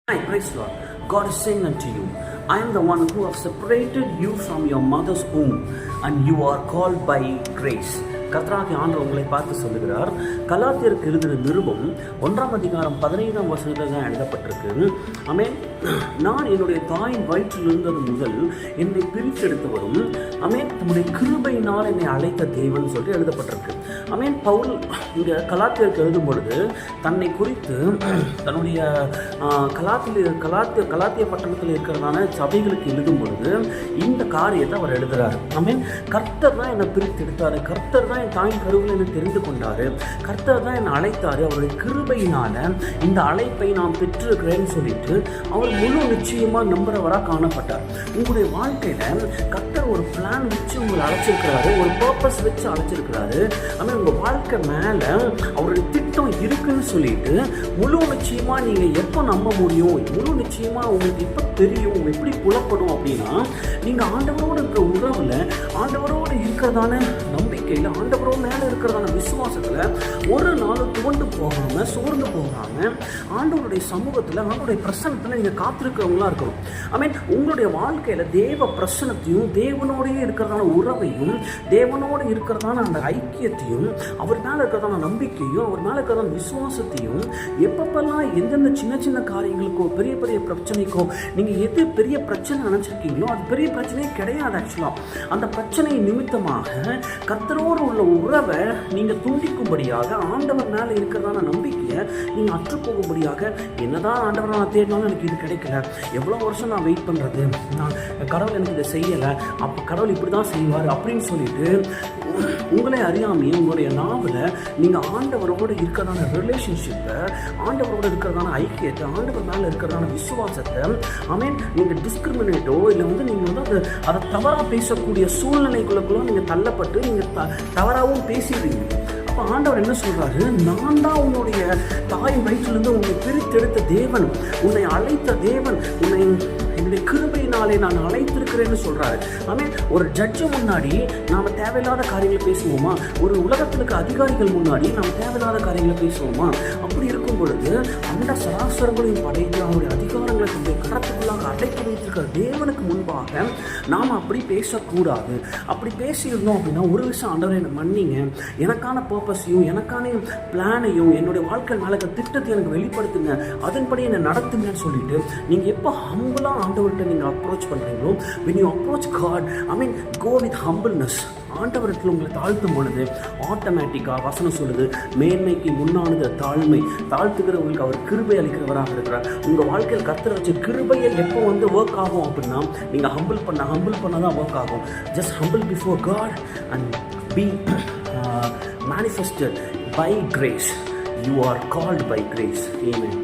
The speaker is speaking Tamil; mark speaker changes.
Speaker 1: Hi, praise Lord. God is saying unto you, I am the one who have separated you from your mother's womb, and you are called by grace. கர்த்தராகிய ஆண்டவர் உங்களை பார்த்து சொல்லுகிறார். கலாத்தியருக்கு எழுதின நிருபம் 1:15 தான் எழுதப்பட்டிருக்கு. ஆமென். நான் என்னுடைய தாயின் வயிற்றில் இருந்தது முதல் என்னை பிரித்தெடுத்தவரும், ஆமென், தம்முடைய கிருபையினால் என்னை அழைத்த தேவன் சொல்லி எழுதப்பட்டிருக்கு. ஆமென். பவுல் இங்கே கலாத்தியருக்கு எழுதும் பொழுது தன்னை குறித்து தன்னுடைய கலாத்திய பட்டணத்தில் இருக்கிறதான சபைகளுக்கு எழுதும் பொழுது இந்த காரியத்தை அவர் எழுதுகிறார். ஆமென். கர்த்தர் தான் என்னை பிரித்தெடுத்தார், கர்த்தர் தான் என் தாயின் கருவில் என்னை தெரிந்து கொண்டாரு, கர்த்தர் தான் என்னை அழைத்தாரு, அவருடைய கிருபையினால இந்த அழைப்பை நான் பெற்றிருக்கிறேன்னு சொல்லிட்டு அவர் முழு நிச்சயமா நம்புறவராக காணப்பட்டார். உங்களுடைய வாழ்க்கையில கர்த்தர் ஒரு பிளான் வச்சு உங்களை அழைச்சிருக்கிறாரு, ஒரு பர்பஸ் வச்சு அழைச்சிருக்கிறாரு. ஆனா உங்க வாழ்க்கை மேல அவருடைய திட்டம் இருக்குன்னு சொல்லிட்டு முழு நிச்சயமா நீங்க எப்போ நம்ப முடியும், முழு நிச்சயமா உங்களுக்கு எப்போ தெரியும், எப்படி புலப்படும் அப்படின்னா நீங்க ஆண்டவரோடு இருக்கிற உறவுல, ஆண்டவரோடு இருக்கிறதான நம்பிக்கையில, ஆண்டவரோடு மேல இருக்கிறதான விசுவாசத்துல ஒரு நாள் துவண்டு போகாம, சோர்ந்து போகாம ஆண்டவருடைய சமூகத்துல, ஆண்டவருடைய பிரசன்னத்துல நீங்க காத்திருக்கிறவங்களா இருக்கணும். ஐ மீன், உங்களுடைய வாழ்க்கையில தேவ பிரசன்னத்தையும், தேவனோடய இருக்கிறதான உறவையும், தேவனோடு இருக்கிறதான அந்த ஐக்கியத்தையும், அவர் மேல இருக்கிறதான நம்பிக்கையும், அவர் மேல இருக்கிறதான விசுவாசத்தையும் எப்பப்பெல்லாம் எந்தெந்த சின்ன சின்ன காரியங்களுக்கோ, பெரிய பெரிய பிரச்சனைக்கோ நீங்க எது பெரிய பிரச்சனை நினைச்சிருக்கீங்களோ அது பெரிய பிரச்சனையே கிடையாது. ஆக்சுவலா அந்த பிரச்சனை நிமித்தமாக கர்த்தரோடு உள்ள உறவை நீங்க துண்டிக்கும்படியாக, ஆண்டவர் மேல இருக்கிறதான நம்பிக்கையை நீங்க அற்றுப்போகும்படியாக, என்னதான் ஆண்டவர் நான் தேடினாலும் எனக்கு இது கிடைக்கல, எவ்வளோ வருஷம் நான் வெயிட் பண்ணுறது, நான் கடவுள் எனக்கு இதை செய்யலை, அப்போ கடவுள் இப்படி தான் செய்வார் அப்படின்னு சொல்லிட்டு உங்களை அறியாமையே உங்களுடைய நாவில் நீங்கள் ஆண்டவரோடு இருக்கிறதான ரிலேஷன்ஷிப்பை, ஆண்டவரோடு இருக்கிறதான ஐக்கியத்தை, ஆண்டவர் மேலே இருக்கிறதான விசுவாசத்தை, ஆமீன், நீங்கள் டிஸ்கிரிமினேட்டோ இல்லை நீங்கள் அதை தவறாக பேசக்கூடிய சூழ்நிலைகளுக்குள்ள நீங்கள் தள்ளப்பட்டு நீங்கள் தவறாகவும் பேசிடுவீங்க. அப்போ ஆண்டவர் என்ன சொல்றாரு, நான் தான் உன்னுடைய தாய் வயிற்றிலிருந்து உன்னை பிரித்தெடுத்த தேவன், உன்னை அழைத்த தேவன், உன்னை என்னுடைய கிருபையினாலே நான் அழைத்திருக்கிறேன்னு சொல்றாரு. ஆமென். ஒரு ஜட்ஜு முன்னாடி நாம தேவையில்லாத காரியங்களை பேசுவோமா? ஒரு உலகத்திற்கு அதிகாரிகள் முன்னாடி நாம தேவையில்லாத காரியங்களை பேசுவோமா? அப்படி இருக்கும் பொழுது அந்த சராசரங்களையும் படைத்து அவருடைய அதிகாரங்களை தன்னுடைய கரத்துக்குள்ளாக அடைத்து வைத்திருக்கிற தேவனுக்கு முன்பாக நாம் அப்படி பேசக்கூடாது. அப்படி பேசியிருந்தோம் அப்படின்னா ஒரு விஷயம், ஆண்டவரை என்னை மன்னிங்க, எனக்கான பர்பஸையும், எனக்கான பிளானையும், என்னுடைய வாழ்க்கை மேலே திட்டத்தை எனக்கு வெளிப்படுத்துங்க, அதன்படி என்னை நடத்துங்கன்னு சொல்லிட்டு நீங்கள் எப்போ ஹம்பிளா ஆண்டவர்கிட்ட நீங்கள் அப்ரோச் பண்ணுறீங்களோ, when you approach God, I mean, go with humbleness. ஆண்டவரத்தில் உங்களை தாழ்த்தும் பொழுது ஆட்டோமேட்டிக்காக வசனம் சொல்லுது, மேன்மைக்கு முன்னானது தாழ்மை, தாழ்த்துகிறவங்களுக்கு அவர் கிருபை அளிக்கிறவராக இருக்கிறார். உங்கள் வாழ்க்கையில் கர்த்தர் வச்ச கிருபையை எப்போ ஒர்க் ஆகும் அப்படின்னா நீங்கள் ஹம்பிள் பண்ண தான் ஒர்க் ஆகும். Just humble before God and be manifested by grace. You are called by grace. Amen.